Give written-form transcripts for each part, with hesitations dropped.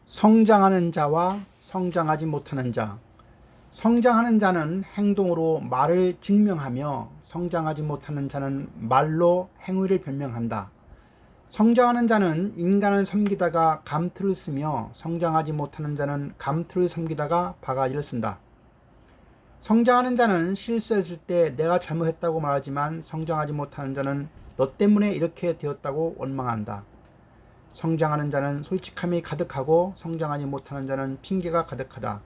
성장하는 자와 성장하지 못하는 자. 성장하는 자는 행동으로 말을 증명하며 성장하지 못하는 자는 말로 행위를 변명한다. 성장하는 자는 인간을 섬기다가 감투를 쓰며 성장하지 못하는 자는 감투를 섬기다가 바가지를 쓴다. 성장하는 자는 실수했을 때 내가 잘못했다고 말하지만 성장하지 못하는 자는 너 때문에 이렇게 되었다고 원망한다. 성장하는 자는 솔직함이 가득하고 성장하지 못하는 자는 핑계가 가득하다.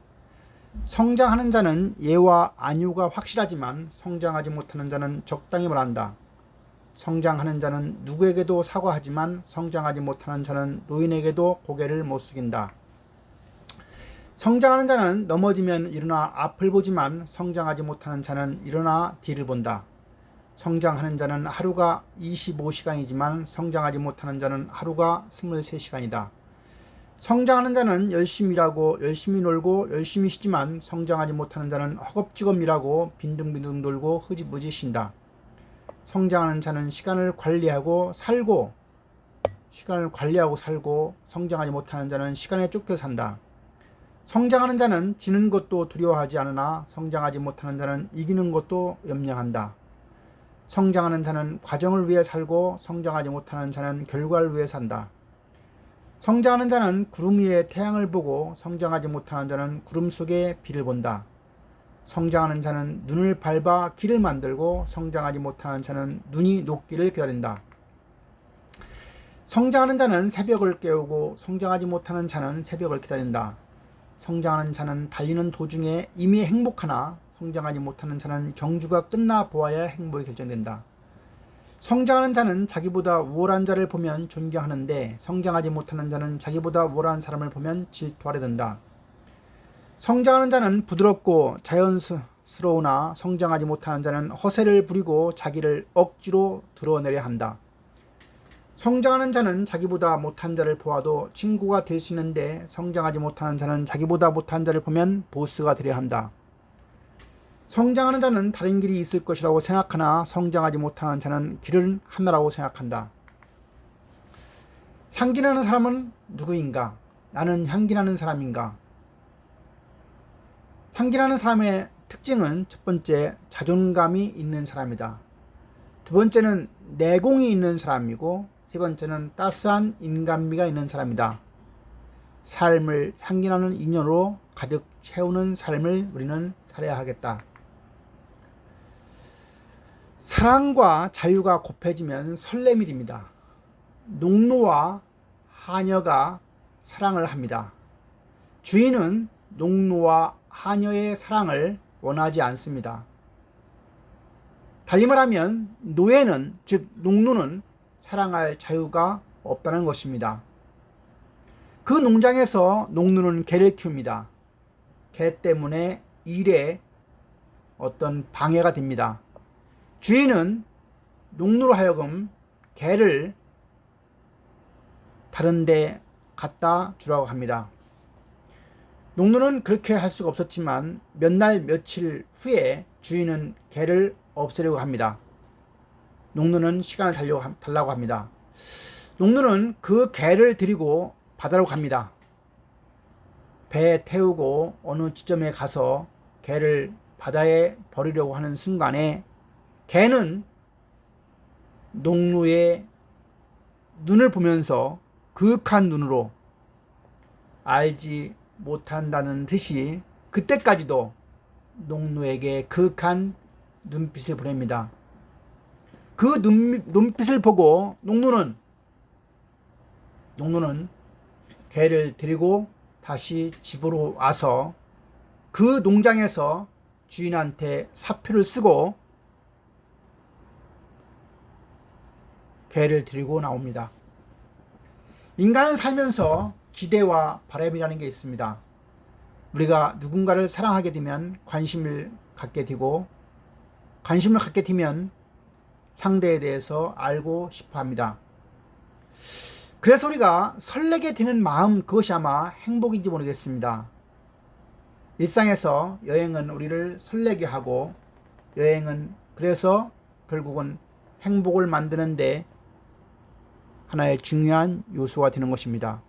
성장하는 자는 예와 안유가 확실하지만 성장하지 못하는 자는 적당히 말한다. 성장하는 자는 누구에게도 사과하지만 성장하지 못하는 자는 노인에게도 고개를 못 숙인다. 성장하는 자는 넘어지면 일어나 앞을 보지만 성장하지 못하는 자는 일어나 뒤를 본다. 성장하는 자는 하루가 25시간이지만 성장하지 못하는 자는 하루가 23시간이다. 성장하는 자는 열심히 일하고 열심히 놀고 열심히 쉬지만 성장하지 못하는 자는 허겁지겁 일하고 빈둥빈둥 돌고 흐지부지 쉰다. 성장하는 자는 시간을 관리하고 살고 성장하지 못하는 자는 시간에 쫓겨 산다. 성장하는 자는 지는 것도 두려워하지 않으나 성장하지 못하는 자는 이기는 것도 염려한다. 성장하는 자는 과정을 위해 살고 성장하지 못하는 자는 결과를 위해 산다. 성장하는 자는 구름 위에 태양을 보고 성장하지 못하는 자는 구름 속에 비를 본다. 성장하는 자는 눈을 밟아 길을 만들고 성장하지 못하는 자는 눈이 녹기를 기다린다. 성장하는 자는 새벽을 깨우고 성장하지 못하는 자는 새벽을 기다린다. 성장하는 자는 달리는 도중에 이미 행복하나 성장하지 못하는 자는 경주가 끝나 보아야 행복이 결정된다. 성장하는 자는 자기보다 우월한 자를 보면 존경하는데 성장하지 못하는 자는 자기보다 우월한 사람을 보면 질투하려 든다. 성장하는 자는 부드럽고 자연스러우나 성장하지 못하는 자는 허세를 부리고 자기를 억지로 드러내려 한다. 성장하는 자는 자기보다 못한 자를 보아도 친구가 될 수 있는데 성장하지 못하는 자는 자기보다 못한 자를 보면 보스가 되려 한다. 성장하는 자는 다른 길이 있을 것이라고 생각하나 성장하지 못하는 자는 길은 하나라고 생각한다. 향기나는 사람은 누구인가? 나는 향기나는 사람인가? 향기나는 사람의 특징은 첫 번째, 자존감이 있는 사람이다. 두 번째는 내공이 있는 사람이고 세 번째는 따스한 인간미가 있는 사람이다. 삶을 향기나는 인연으로 가득 채우는 삶을 우리는 살아야 하겠다. 사랑과 자유가 곱해지면 설렘이 됩니다. 농노와 하녀가 사랑을 합니다. 주인은 농노와 하녀의 사랑을 원하지 않습니다. 달리 말하면 노예는, 즉 농노는 사랑할 자유가 없다는 것입니다. 그 농장에서 농노는 개를 키웁니다. 개 때문에 일에 어떤 방해가 됩니다. 주인은 농노로 하여금 개를 다른 데 갖다 주라고 합니다. 농노는 그렇게 할 수가 없었지만 몇 날 며칠 후에 주인은 개를 없애려고 합니다. 농노는 시간을 달라고 합니다. 농노는 그 개를 데리고 바다로 갑니다. 배에 태우고 어느 지점에 가서 개를 바다에 버리려고 하는 순간에 개는 농노의 눈을 보면서 그윽한 눈으로 알지 못한다는 듯이 그때까지도 농노에게 그윽한 눈빛을 보냅니다. 그 눈빛을 보고 농노는 개를 데리고 다시 집으로 와서 그 농장에서 주인한테 사표를 쓰고 개를 데리고 나옵니다. 인간은 살면서 기대와 바람이라는 게 있습니다. 우리가 누군가를 사랑하게 되면 관심을 갖게 되고 관심을 갖게 되면 상대에 대해서 알고 싶어 합니다. 그래서 우리가 설레게 되는 마음, 그것이 아마 행복인지 모르겠습니다. 일상에서 여행은 우리를 설레게 하고 여행은 그래서 결국은 행복을 만드는데 하나의 중요한 요소가 되는 것입니다.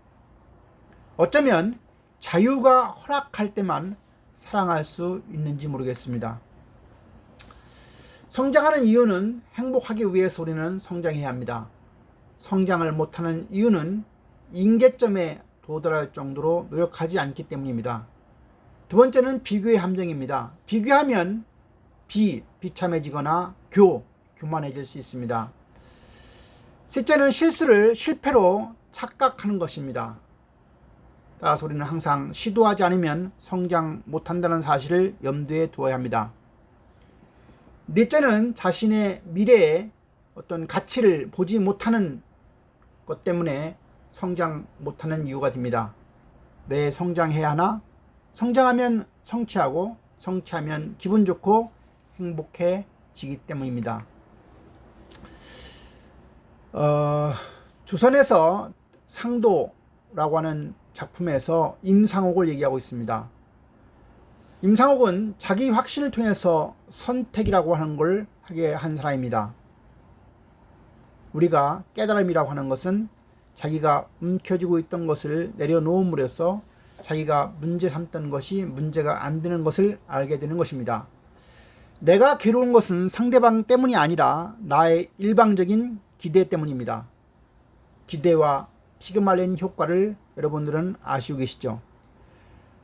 어쩌면 자유가 허락할 때만 사랑할 수 있는지 모르겠습니다. 성장하는 이유는 행복하기 위해서 우리는 성장해야 합니다. 성장을 못하는 이유는 임계점에 도달할 정도로 노력하지 않기 때문입니다. 두 번째는 비교의 함정입니다. 비교하면 비참해지거나 교만해질 수 있습니다. 셋째는 실수를 실패로 착각하는 것입니다. 따라서 우리는 항상 시도하지 않으면 성장 못한다는 사실을 염두에 두어야 합니다. 넷째는 자신의 미래에 어떤 가치를 보지 못하는 것 때문에 성장 못하는 이유가 됩니다. 왜 성장해야 하나? 성장하면 성취하고 성취하면 기분 좋고 행복해지기 때문입니다. 조선에서 상도라고 하는 작품에서 임상옥을 얘기하고 있습니다. 임상옥은 자기 확신을 통해서 선택이라고 하는 걸 하게 한 사람입니다. 우리가 깨달음이라고 하는 것은 자기가 움켜쥐고 있던 것을 내려놓음으로써 자기가 문제 삼던 것이 문제가 안 되는 것을 알게 되는 것입니다. 내가 괴로운 것은 상대방 때문이 아니라 나의 일방적인 기대 때문입니다. 기대와 피그말린 효과를 여러분들은 아시고 계시죠?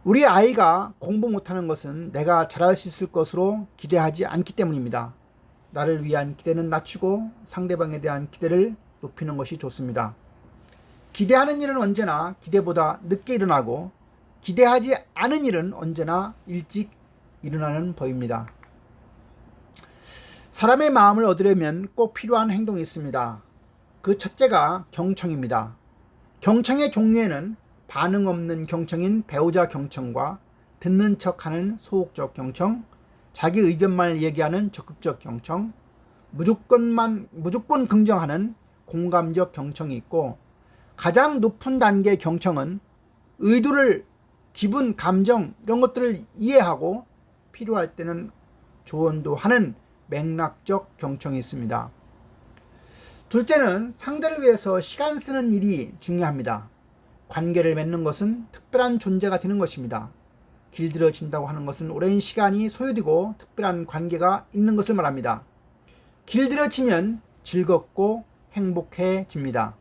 우리 아이가 공부 못하는 것은 내가 잘할 수 있을 것으로 기대하지 않기 때문입니다. 나를 위한 기대는 낮추고 상대방에 대한 기대를 높이는 것이 좋습니다. 기대하는 일은 언제나 기대보다 늦게 일어나고 기대하지 않은 일은 언제나 일찍 일어나는 법입니다. 사람의 마음을 얻으려면 꼭 필요한 행동이 있습니다. 그 첫째가 경청입니다. 경청의 종류에는 반응 없는 경청인 배우자 경청과 듣는 척하는 소극적 경청, 자기 의견만 얘기하는 적극적 경청, 무조건 긍정하는 공감적 경청이 있고, 가장 높은 단계의 경청은 의도를, 기분, 감정 이런 것들을 이해하고 필요할 때는 조언도 하는 맥락적 경청이 있습니다. 둘째는 상대를 위해서 시간 쓰는 일이 중요합니다. 관계를 맺는 것은 특별한 존재가 되는 것입니다. 길들여진다고 하는 것은 오랜 시간이 소요되고 특별한 관계가 있는 것을 말합니다. 길들여지면 즐겁고 행복해집니다.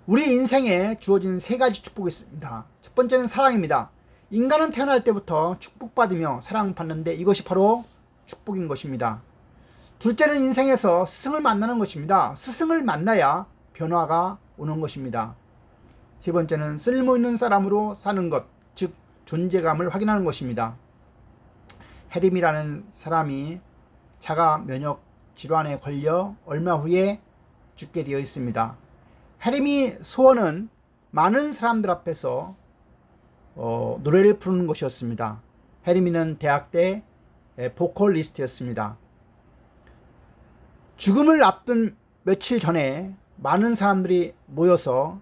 우리 인생에 주어진 세 가지 축복이 있습니다. 첫 번째는 사랑입니다. 인간은 태어날 때부터 축복받으며 사랑받는데 이것이 바로 축복인 것입니다. 둘째는 인생에서 스승을 만나는 것입니다. 스승을 만나야 변화가 오는 것입니다. 세 번째는 쓸모있는 사람으로 사는 것, 즉 존재감을 확인하는 것입니다. 해림이라는 사람이 자가 면역 질환에 걸려 얼마 후에 죽게 되어 있습니다. 해림이 소원은 많은 사람들 앞에서 노래를 부르는 것이었습니다. 해림이는 대학 때 보컬리스트였습니다. 죽음을 앞둔 며칠 전에 많은 사람들이 모여서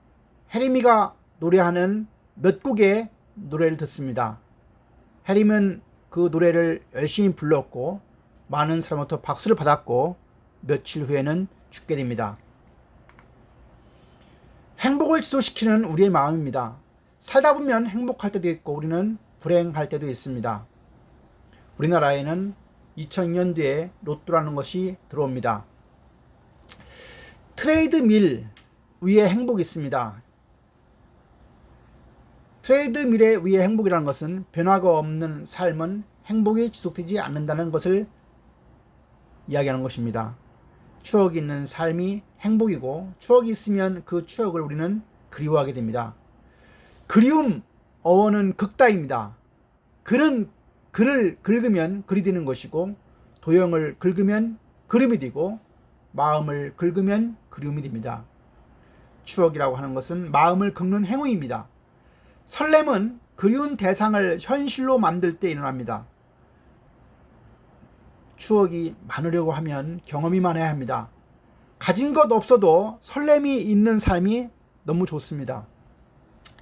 해림이가 노래하는 몇 곡의 노래를 듣습니다. 해림은 그 노래를 열심히 불렀고 많은 사람부터 박수를 받았고 며칠 후에는 죽게 됩니다. 행복을 지도시키는 우리의 마음입니다. 살다 보면 행복할 때도 있고 우리는 불행할 때도 있습니다. 우리나라에는 2002년도에 로또라는 것이 들어옵니다. 트레이드밀 위에 행복이 있습니다. 트레이드밀에 위에 행복이라는 것은 변화가 없는 삶은 행복이 지속되지 않는다는 것을 이야기하는 것입니다. 추억이 있는 삶이 행복이고 추억이 있으면 그 추억을 우리는 그리워하게 됩니다. 그리움 어원은 극다입니다. 글을 긁으면 글이 되는 것이고 도형을 긁으면 그림이 되고 마음을 긁으면 그리움이 됩니다. 추억이라고 하는 것은 마음을 긁는 행위입니다. 설렘은 그리운 대상을 현실로 만들 때 일어납니다. 추억이 많으려고 하면 경험이 많아야 합니다. 가진 것 없어도 설렘이 있는 삶이 너무 좋습니다.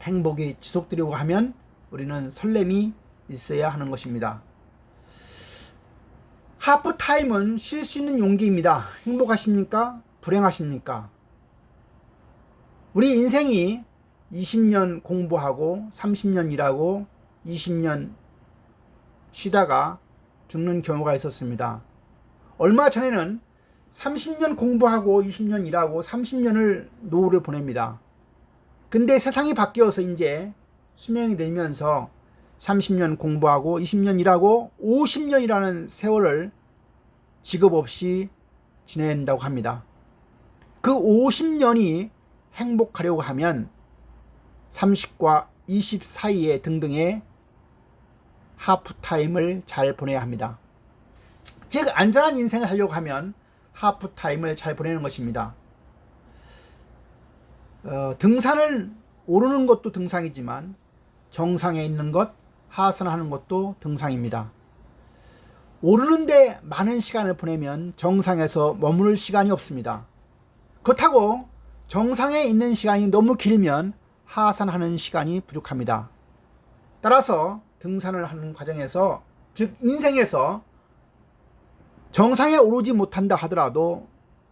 행복이 지속되려고 하면 우리는 설렘이 있어야 하는 것입니다. 하프타임은 쉴 수 있는 용기입니다. 행복하십니까? 불행하십니까? 우리 인생이 20년 공부하고 30년 일하고 20년 쉬다가 죽는 경우가 있었습니다. 얼마 전에는 30년 공부하고 20년 일하고 30년을 노후를 보냅니다. 근데 세상이 바뀌어서 이제 수명이 들면서 30년 공부하고 20년 일하고 50년이라는 세월을 직업 없이 지내야 된다고 합니다. 그 50년이 행복하려고 하면 30과 20 사이에 등등의 하프타임을 잘 보내야 합니다. 즉 안전한 인생을 하려고 하면 하프타임을 잘 보내는 것입니다. 등산을 오르는 것도 등산이지만 정상에 있는 것, 하산하는 것도 등산입니다. 오르는데 많은 시간을 보내면 정상에서 머무를 시간이 없습니다. 그렇다고 정상에 있는 시간이 너무 길면 하산하는 시간이 부족합니다. 따라서 등산을 하는 과정에서, 즉 인생에서 정상에 오르지 못한다 하더라도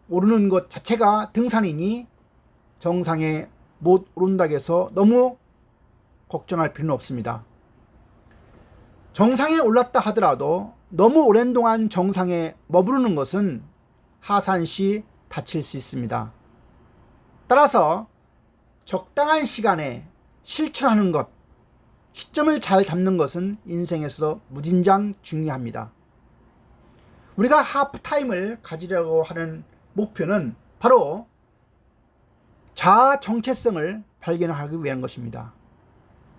오르는 것 자체가 등산이니 정상에 못 오른다고 해서 너무 걱정할 필요는 없습니다. 정상에 올랐다 하더라도 너무 오랜 동안 정상에 머무르는 것은 하산 시 다칠 수 있습니다. 따라서 적당한 시간에 실천하는 것, 시점을 잘 잡는 것은 인생에서 무진장 중요합니다. 우리가 하프타임을 가지려고 하는 목표는 바로 자아 정체성을 발견하기 위한 것입니다.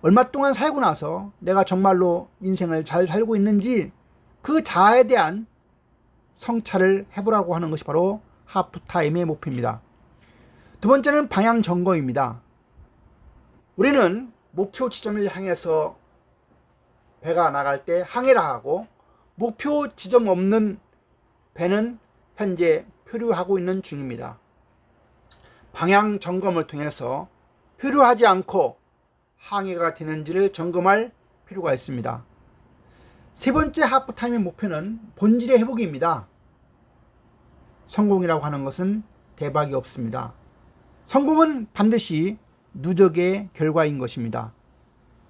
얼마 동안 살고 나서 내가 정말로 인생을 잘 살고 있는지 그 자아에 대한 성찰을 해보라고 하는 것이 바로 하프타임의 목표입니다. 두 번째는 방향 점검입니다. 우리는 목표 지점을 향해서 배가 나갈 때 항해라 하고, 목표 지점 없는 배는 현재 표류하고 있는 중입니다. 방향 점검을 통해서 표류하지 않고 항해가 되는지를 점검할 필요가 있습니다. 세 번째 하프타임의 목표는 본질의 회복입니다. 성공이라고 하는 것은 대박이 없습니다. 성공은 반드시 누적의 결과인 것입니다.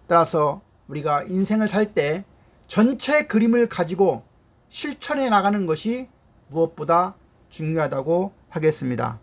따라서 우리가 인생을 살 때 전체 그림을 가지고 실천해 나가는 것이 무엇보다 중요하다고 하겠습니다.